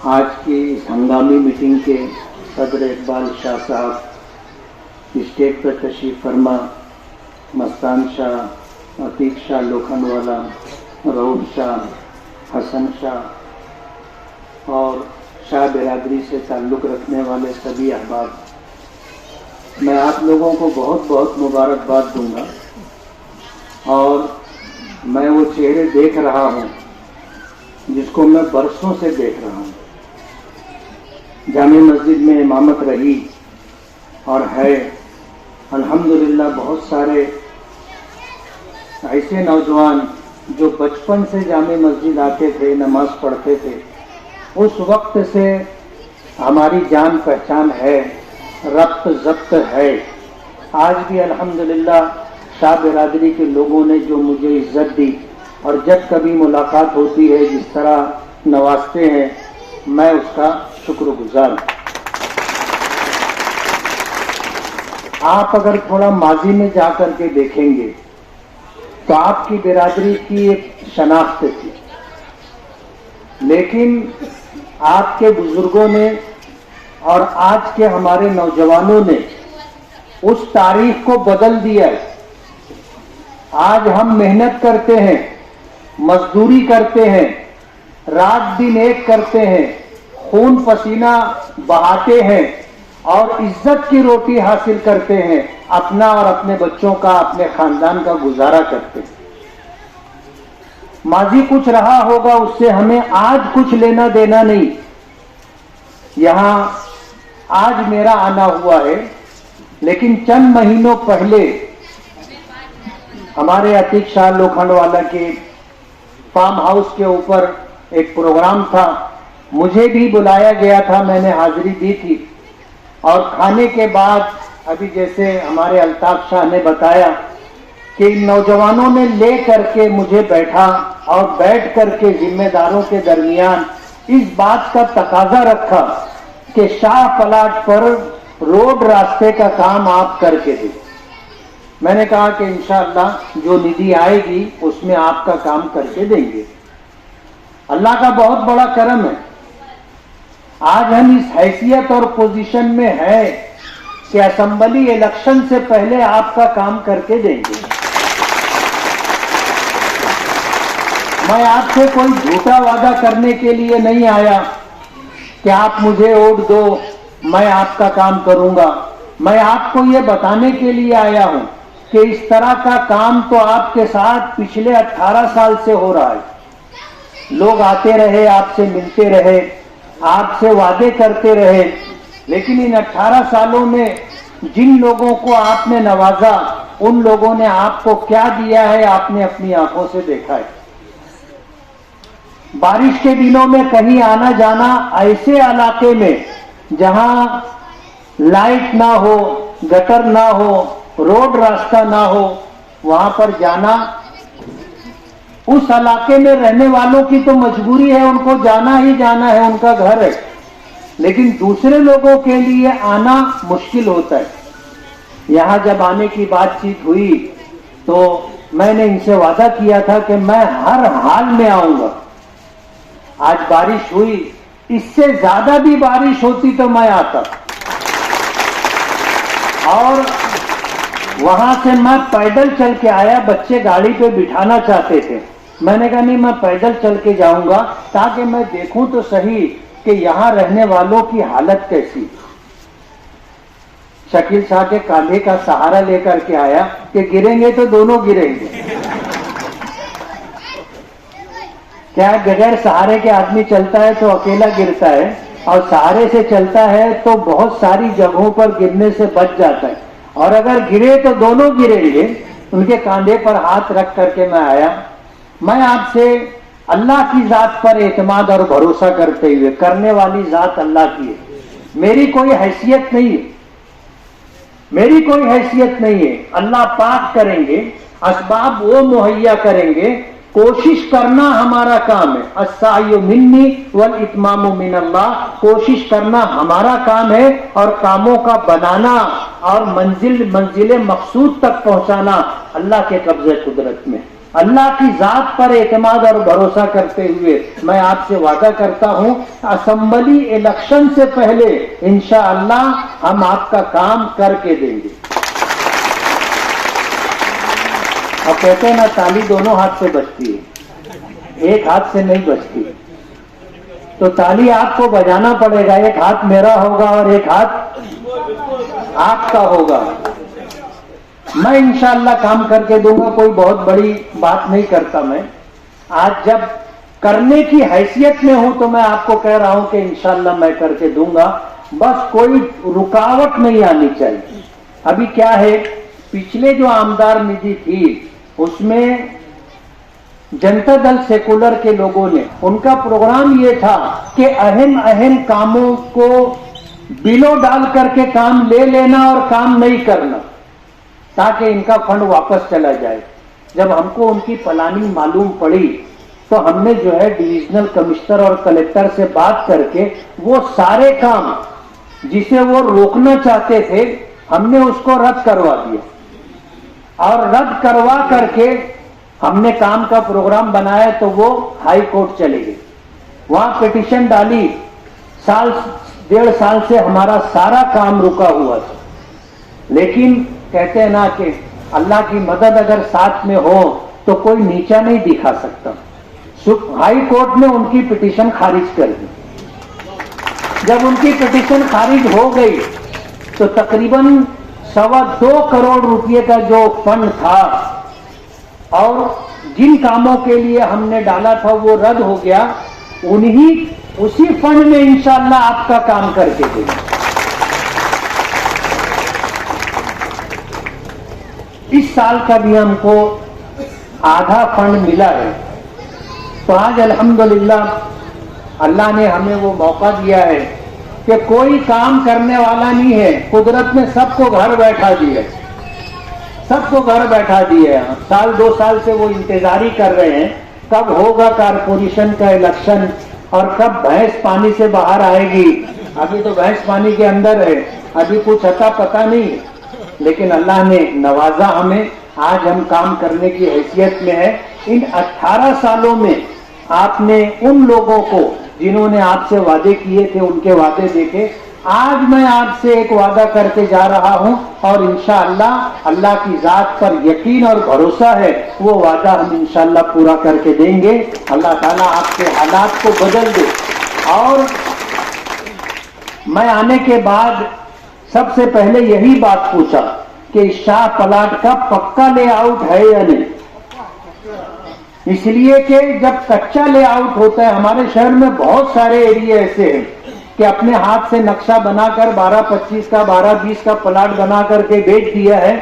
آج کی اس ہنگامی میٹنگ کے صدر اقبال شاہ صاحب اسٹیج پر تشریف فرما، مستان شاہ، عتیق شاہ لوکھنڈ والا، رؤف شاہ، حسن شاہ اور شاہ برادری سے تعلق رکھنے والے سبھی احباب، میں آپ لوگوں کو بہت بہت مبارکباد دوں گا۔ اور میں وہ چہرے دیکھ رہا ہوں جس کو میں برسوں سے دیکھ رہا ہوں۔ جامع مسجد میں امامت رہی اور ہے، الحمدللہ بہت سارے ایسے نوجوان جو بچپن سے جامع مسجد آتے تھے، نماز پڑھتے تھے، اس وقت سے ہماری جان پہچان ہے، ربط ضبط ہے۔ آج بھی الحمدللہ شاہ برادری کے لوگوں نے جو مجھے عزت دی اور جب کبھی ملاقات ہوتی ہے جس طرح نوازتے ہیں، میں اس کا شکر گزار ہوں۔ آپ اگر تھوڑا ماضی میں جا کر کے دیکھیں گے تو آپ کی برادری کی ایک شناخت تھی، لیکن آپ کے بزرگوں نے اور آج کے ہمارے نوجوانوں نے اس تاریخ کو بدل دیا ہے۔ آج ہم محنت کرتے ہیں، مزدوری کرتے ہیں، رات دن ایک کرتے ہیں، خون پسینہ بہاتے ہیں اور عزت کی روٹی حاصل کرتے ہیں، اپنا اور اپنے بچوں کا، اپنے خاندان کا گزارا کرتے ہیں۔ ماضی کچھ رہا ہوگا، اس سے ہمیں آج کچھ لینا دینا نہیں۔ یہاں آج میرا آنا ہوا ہے، لیکن چند مہینوں پہلے ہمارے عتیق شاہ لوکھنڈ والا کے فارم ہاؤس کے اوپر ایک پروگرام تھا، مجھے بھی بلایا گیا تھا، میں نے حاضری دی تھی۔ اور کھانے کے بعد ابھی جیسے ہمارے الطاف شاہ نے بتایا کہ ان نوجوانوں نے لے کر کے مجھے بیٹھا اور بیٹھ کر کے ذمہ داروں کے درمیان اس بات کا تقاضا رکھا کہ شاہ پلاٹ پر روڈ راستے کا کام آپ کر کے دیں۔ میں نے کہا کہ انشاءاللہ جو ندی آئے گی اس میں آپ کا کام کر کے دیں گے۔ اللہ کا بہت بڑا کرم ہے، آج ہم اس حیثیت اور پوزیشن میں ہیں کہ اسمبلی الیکشن سے پہلے آپ کا کام کر کے دیں گے۔ میں آپ سے کوئی جھوٹا وعدہ کرنے کے لیے نہیں آیا کہ آپ مجھے ووٹ دو، میں آپ کا کام کروں گا۔ میں آپ کو یہ بتانے کے لیے آیا ہوں کہ اس طرح کا کام تو آپ کے ساتھ پچھلے 18 سال سے ہو رہا ہے۔ لوگ آتے رہے، آپ سے ملتے رہے، آپ سے وعدے کرتے رہے، لیکن ان 18 سالوں میں جن لوگوں کو آپ نے نوازا، ان لوگوں نے آپ کو کیا دیا ہے آپ نے اپنی آنکھوں سے دیکھا ہے۔ بارش کے دنوں میں کہیں آنا جانا، ایسے علاقے میں جہاں لائٹ نہ ہو، گٹر نہ ہو، روڈ راستہ نہ ہو، وہاں پر جانا، اس علاقے میں رہنے والوں کی تو مجبوری ہے، ان کو جانا ہی جانا ہے، ان کا گھر ہے، لیکن دوسرے لوگوں کے لیے آنا مشکل ہوتا ہے۔ یہاں جب آنے کی بات چیت ہوئی تو میں نے ان سے وعدہ کیا تھا کہ میں ہر حال میں آؤں گا۔ آج بارش ہوئی، اس سے زیادہ بھی بارش ہوتی تو میں آتا، اور وہاں سے میں پیدل چل کے آیا۔ بچے گاڑی پہ بٹھانا چاہتے تھے، میں نے کہا نہیں، میں پیدل چل کے جاؤں گا تاکہ میں دیکھوں تو صحیح کہ یہاں رہنے والوں کی حالت کیسی۔ شکیل شاہ کے کاندھے کا سہارا لے کر کے آیا کہ گریں گے تو دونوں گریں گے۔ کیا بغیر سہارے کے آدمی چلتا ہے تو اکیلا گرتا ہے، اور سہارے سے چلتا ہے تو بہت ساری جگہوں پر گرنے سے بچ جاتا ہے، اور اگر گرے تو دونوں گریں گے۔ ان کے کاندھے پر ہاتھ رکھ کر کے میں آیا۔ میں آپ سے اللہ کی ذات پر اعتماد اور بھروسہ کرتے ہوئے، کرنے والی ذات اللہ کی ہے، میری کوئی حیثیت نہیں ہے، میری کوئی حیثیت نہیں ہے، اللہ پاک کریں گے، اسباب وہ مہیا کریں گے، کوشش کرنا ہمارا کام ہے۔ السعی منی والاتمام من اللہ، کوشش کرنا ہمارا کام ہے، اور کاموں کا بنانا اور منزل مقصود تک پہنچانا اللہ کے قبضے قدرت میں۔ اللہ کی ذات پر اعتماد اور بھروسہ کرتے ہوئے میں آپ سے وعدہ کرتا ہوں اسمبلی الیکشن سے پہلے انشاءاللہ ہم آپ کا کام کر کے دیں گے. اور کہتے ہیں نا تالی دونوں ہاتھ سے بجتی ہے، ایک ہاتھ سے نہیں بجتی. تو تالی آپ کو بجانا پڑے گا، ایک ہاتھ میرا ہوگا اور ایک ہاتھ آپ کا ہوگا. میں انشاءاللہ کام کر کے دوں گا، کوئی بہت بڑی بات نہیں کرتا میں. آج جب کرنے کی حیثیت میں ہوں تو میں آپ کو کہہ رہا ہوں کہ انشاءاللہ میں کر کے دوں گا، بس کوئی رکاوٹ نہیں آنی چاہیے. ابھی کیا ہے، پچھلے جو آمدار ندھی تھی اس میں جنتا دل سیکولر کے لوگوں نے، ان کا پروگرام یہ تھا کہ اہم کاموں کو بلوں ڈال کر کے کام لے لینا اور کام نہیں کرنا تاکہ ان کا فنڈ واپس چلا جائے. جب ہم کو ان کی پلاننگ معلوم پڑی تو ہم نے جو ہے ڈویژنل کمشنر اور کلیکٹر سے بات کر کے وہ سارے کام جسے وہ روکنا چاہتے تھے ہم نے اس کو رد کروا دیا. اور رد کروا کر کے ہم نے کام کا پروگرام بنایا تو وہ ہائی کورٹ چلے گئے. وہاں پٹیشن ڈالی، سال 1.5 سال سے ہمارا سارا کام رکا ہوا تھا. لیکن کہتے ہیں نا کہ اللہ کی مدد اگر ساتھ میں ہو تو کوئی نیچا نہیں دکھا سکتا. ہائی کورٹ نے ان کی پٹیشن خارج کر دی. جب ان کی پٹیشن خارج ہو گئی تو تقریباً 2.25 کروڑ روپے کا جو فنڈ تھا اور جن کاموں کے لیے ہم نے ڈالا تھا وہ رد ہو گیا. اسی فنڈ میں انشاءاللہ آپ کا کام کر کے دیں گے. اس سال کا بھی ہم کو آدھا فنڈ ملا ہے. تو آج الحمدللہ اللہ نے ہمیں وہ موقع دیا ہے کہ کوئی کام کرنے والا نہیں ہے. قدرت نے سب کو گھر بیٹھا دیا ہے، سب کو گھر بیٹھا دیا ہے. 1-2 سال سے وہ انتظار ہی کر رہے ہیں کب ہوگا کارپوریشن کا الیکشن اور کب بھینس پانی سے باہر آئے گی. ابھی تو بھینس پانی کے اندر ہے، ابھی کچھ اتا پتا نہیں ہے. لیکن اللہ نے نوازا ہمیں، آج ہم کام کرنے کی حیثیت میں ہے. ان 18 سالوں میں آپ نے ان لوگوں کو جنہوں نے آپ سے وعدے کیے تھے ان کے وعدے دیکھے. آج میں آپ سے ایک وعدہ کر کے جا رہا ہوں اور انشاءاللہ اللہ کی ذات پر یقین اور بھروسہ ہے وہ وعدہ ہم انشاءاللہ پورا کر کے دیں گے. اللہ تعالیٰ آپ کے حالات کو بدل دے. اور میں آنے کے بعد سب سے پہلے یہی بات پوچھا کہ شاہ پلاٹ کا پکا لے آؤٹ ہے یا نہیں. اس لیے کہ جب کچا لے آؤٹ ہوتا ہے، ہمارے شہر میں بہت سارے ایریے ایسے ہیں کہ اپنے ہاتھ سے نقشہ بنا کر 12-25 کا 12-20 کا پلاٹ بنا کر کے بیچ دیا ہے.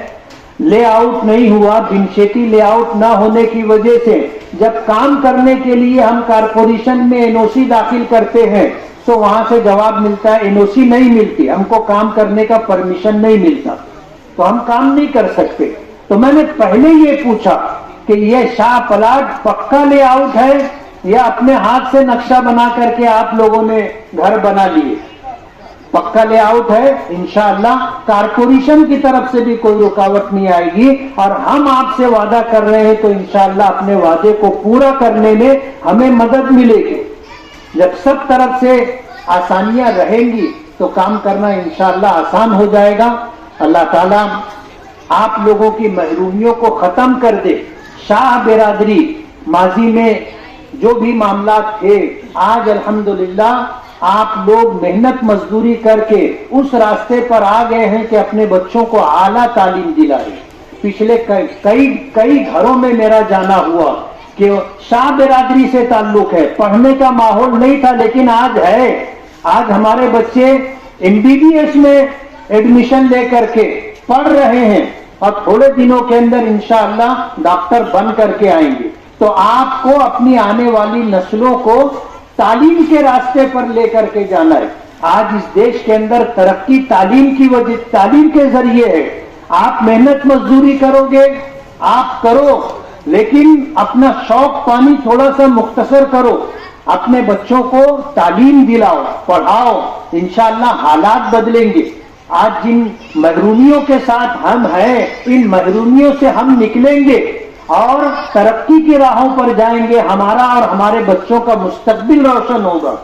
لے آؤٹ نہیں ہوا. بنشیتی لے آؤٹ نہ ہونے کی وجہ سے جب کام کرنے کے لیے ہم کارپوریشن میں این او سی داخل کرتے ہیں تو وہاں سے جواب ملتا ہے این او سی نہیں ملتی، ہم کو کام کرنے کا پرمیشن نہیں ملتا، تو ہم کام نہیں کر سکتے. تو میں نے پہلے یہ پوچھا کہ یہ شاہ پلاٹ پکا لے آؤٹ ہے یا اپنے ہاتھ سے نقشہ بنا کر کے آپ لوگوں نے گھر بنا لیے. پکا لے آؤٹ ہے. انشاءاللہ کارپوریشن کی طرف سے بھی کوئی رکاوٹ نہیں آئے گی اور ہم آپ سے وعدہ کر رہے ہیں تو انشاءاللہ اپنے وعدے کو پورا کرنے میں ہمیں مدد ملے گی. جب سب طرف سے آسانیاں رہیں گی تو کام کرنا انشاءاللہ آسان ہو جائے گا. اللہ تعالیٰ آپ لوگوں کی محرومیوں کو ختم کر دے. شاہ برادری ماضی میں جو بھی معاملات تھے آج الحمدللہ آپ لوگ محنت مزدوری کر کے اس راستے پر آ گئے ہیں کہ اپنے بچوں کو اعلیٰ تعلیم دلائے. پچھلے کئی گھروں میں میرا جانا ہوا کہ شاہ برادری سے تعلق ہے، پڑھنے کا ماحول نہیں تھا لیکن آج ہے. آج ہمارے بچے MBBS میں ایڈمیشن لے کر کے پڑھ رہے ہیں اور تھوڑے دنوں کے اندر انشاءاللہ ڈاکٹر بن کر کے آئیں گے. تو آپ کو اپنی آنے والی نسلوں کو تعلیم کے راستے پر لے کر کے جانا ہے. آج اس دیش کے اندر ترقی تعلیم کے ذریعے ہے. آپ محنت مزدوری کرو گے، آپ کرو، لیکن اپنا شوق پانی تھوڑا سا مختصر کرو. اپنے بچوں کو تعلیم دلاؤ، پڑھاؤ، انشاءاللہ حالات بدلیں گے. آج جن محرومیوں کے ساتھ ہم ہیں ان محرومیوں سے ہم نکلیں گے اور ترقی کی راہوں پر جائیں گے, ہمارا اور ہمارے بچوں کا مستقبل روشن ہوگا.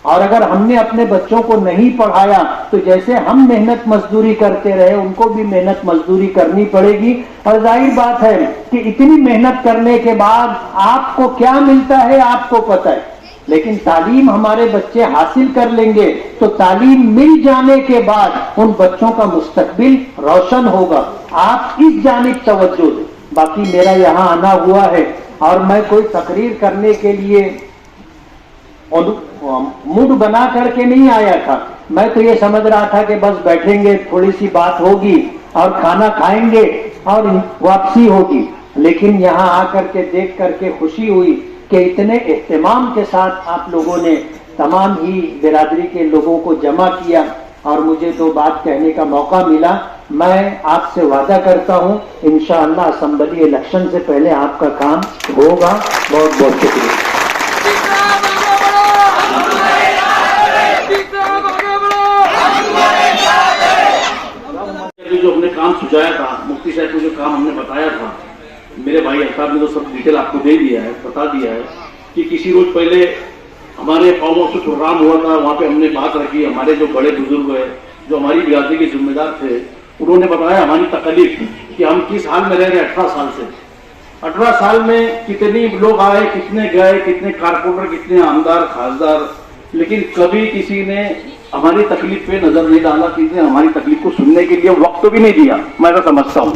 اور اگر ہم نے اپنے بچوں کو نہیں پڑھایا تو جیسے ہم محنت مزدوری کرتے رہے ان کو بھی محنت مزدوری کرنی پڑے گی. اور ظاہر بات ہے کہ اتنی محنت کرنے کے بعد آپ کو کیا ملتا ہے آپ کو پتہ ہے, لیکن تعلیم ہمارے بچے حاصل کر لیں گے تو تعلیم مل جانے کے بعد ان بچوں کا مستقبل روشن ہوگا. آپ اس جانب توجہ دیں. باقی میرا یہاں آنا ہوا ہے اور میں کوئی تقریر کرنے کے لیے موڈ بنا کر کے نہیں آیا تھا. میں تو یہ سمجھ رہا تھا کہ بس بیٹھیں گے, تھوڑی سی بات ہوگی اور کھانا کھائیں گے اور واپسی ہوگی. لیکن یہاں آ کر کے دیکھ کر کے خوشی ہوئی کہ اتنے اہتمام کے ساتھ آپ لوگوں نے تمام ہی برادری کے لوگوں کو جمع کیا اور مجھے دو بات کہنے کا موقع ملا. میں آپ سے وعدہ کرتا ہوں انشاءاللہ اسمبلی الیکشن سے پہلے آپ کا کام ہوگا. بہت بہت شکریہ. جو ہم نے کام سجایا تھا, مفتی صاحب کو جو کام ہم نے بتایا تھا, میرے بھائی الطاف نے تو سب ڈیٹیل آپ کو دے دیا ہے, بتا دیا ہے کہ کسی روز پہلے ہمارے قوموں سے پروگرام ہوا تھا, وہاں پہ ہم نے بات رکھی. ہمارے جو بڑے بزرگ ہیں جو ہماری برادری کے ذمہ دار تھے انہوں نے بتایا ہماری تکلیف کہ ہم کس حال میں رہ رہے 18 سال سے. 18 سال میں کتنی لوگ آئے, کتنے گئے, کتنے کارپوریٹر, کتنے آمدار خاصدار, لیکن کبھی کسی نے ہماری تکلیف پہ نظر نہیں ڈالا, کسی نے ہماری تکلیف کو سننے کے لیے وقت بھی نہیں دیا. میں ایسا سمجھتا ہوں.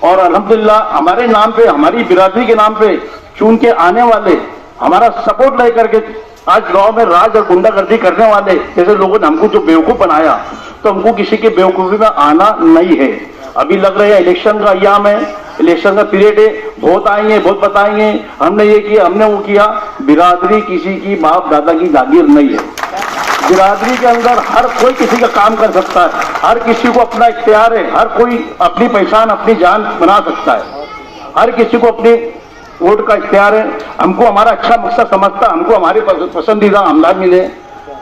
اور الحمدللہ ہمارے نام پہ, ہماری برادری کے نام پہ چون کے آنے والے ہمارا سپورٹ لے کر کے آج گاؤں میں راج اور گنڈا گردی کرنے والے جیسے لوگوں نے ہم کو جو بیوقوف بنایا, تو ہم کو کسی کے بیوقوفی میں آنا نہیں ہے. ابھی لگ رہے ہیں الیکشن کا ایام ہے, الیکشن کا پیریڈ ہے, بہت آئیں گے, بہت بتائیں گے ہم نے یہ کیا, ہم نے وہ کیا. برادری کسی کی باپ دادا کی جاگیر نہیں ہے. برادری کے اندر ہر کوئی کسی کا کام کر سکتا ہے, ہر کسی کو اپنا اختیار ہے, ہر کوئی اپنی پہچان اپنی جان بنا سکتا ہے, ہر کسی کو اپنی ووٹ کا اختیار ہے. ہم کو ہمارا اچھا مقصد سمجھتا, ہم کو ہمارے پسندیدہ آمدار ملے,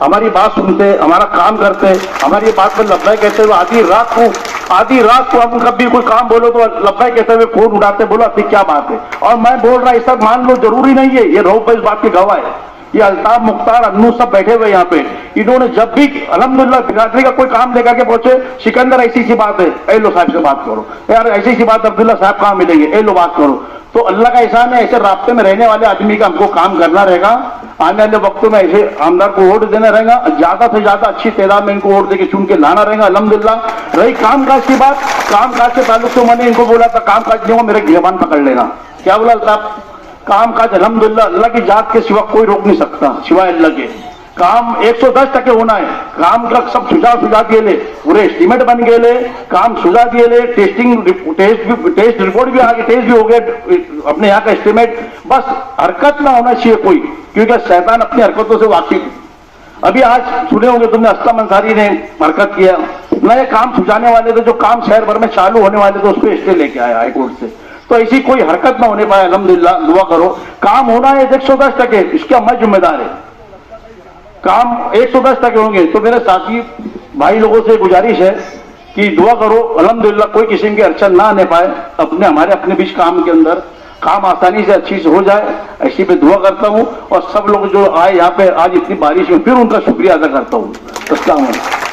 ہماری بات سنتے, ہمارا کام کرتے, ہماری بات پر لبیک کہتے ہوئے آدھی رات کو ہم کبھی کوئی کام بولو تو لبیک کہتے ہوئے فون اٹھاتے, بولو اپنی کیا بات ہے. اور میں بول رہا یہ سب مان لو ضروری نہیں ہے, یہ رہو پہ اس بات کی گواہ ہے. یہ الطاف, مختار, انو سب بیٹھے ہوئے یہاں پہ, انہوں نے جب بھی الحمدللہ برادری کا کوئی کام لے کر کے پہنچے, سکندر ایسی سی بات ہے, اے لو صاحب سے بات کرو, یار ایسی سی بات عبداللہ صاحب کہاں ملیں گے, اے لو بات کرو. تو اللہ کا احسان ہے, ایسے رابطے میں رہنے والے آدمی کا ہم کو کام کرنا رہے گا. آنے والے وقتوں میں ایسے آمدار کو ووٹ دینا رہے گا, زیادہ سے زیادہ اچھی تعداد میں ان کو ووٹ دے کے چن کے لانا رہے گا. الحمدللہ. رہی کام کاج کی بات, کام کاج کے تعلق سے میں نے ان کو بولا تھا کام کاج نہیں ہو میرے گریبان پکڑ لینا. کیا بولا الطاف؟ کام کاج الحمدللہ اللہ کی ذات کے سوا کوئی روک نہیں سکتا سوائے اللہ کے. کام 110% ہونا ہے. کام کا سب سجا دیے لے, پورے اسٹیمیٹ بن گئے لے, کام سجا دیے لے, ٹیسٹ رپورٹ بھی آگے, ٹیسٹ بھی ہو گئے اپنے یہاں کا اسٹیمیٹ. بس حرکت نہ ہونا چاہیے کوئی, کیونکہ شیطان اپنی حرکتوں سے واقف. ابھی آج سنے ہوں گے تم نے, اسلم انصاری نے حرکت کیا, نئے کام سجانے والے تھے جو کام شہر بھر میں چالو ہونے والے تھے, اس پہ اسٹے لے کے آیا ہائی کورٹ سے. تو ایسی کوئی حرکت نہ ہونے پائے. الحمدللہ دعا کرو, کام ہونا ہے 110%, اس کا میں ذمہ دار ہے. کام 110% ہوں گے. تو میرے ساتھی بھائی لوگوں سے گزارش ہے کہ دعا کرو الحمدللہ کوئی قسم کی اڑچن نہ آنے پائے. ہمارے اپنے بیچ کام کے اندر کام آسانی سے اچھی سے ہو جائے, ایسی پہ دعا کرتا ہوں. اور سب لوگ جو آئے یہاں پہ آج اتنی بارش میں, پھر ان کا شکریہ ادا کرتا ہوں. السلام علیکم.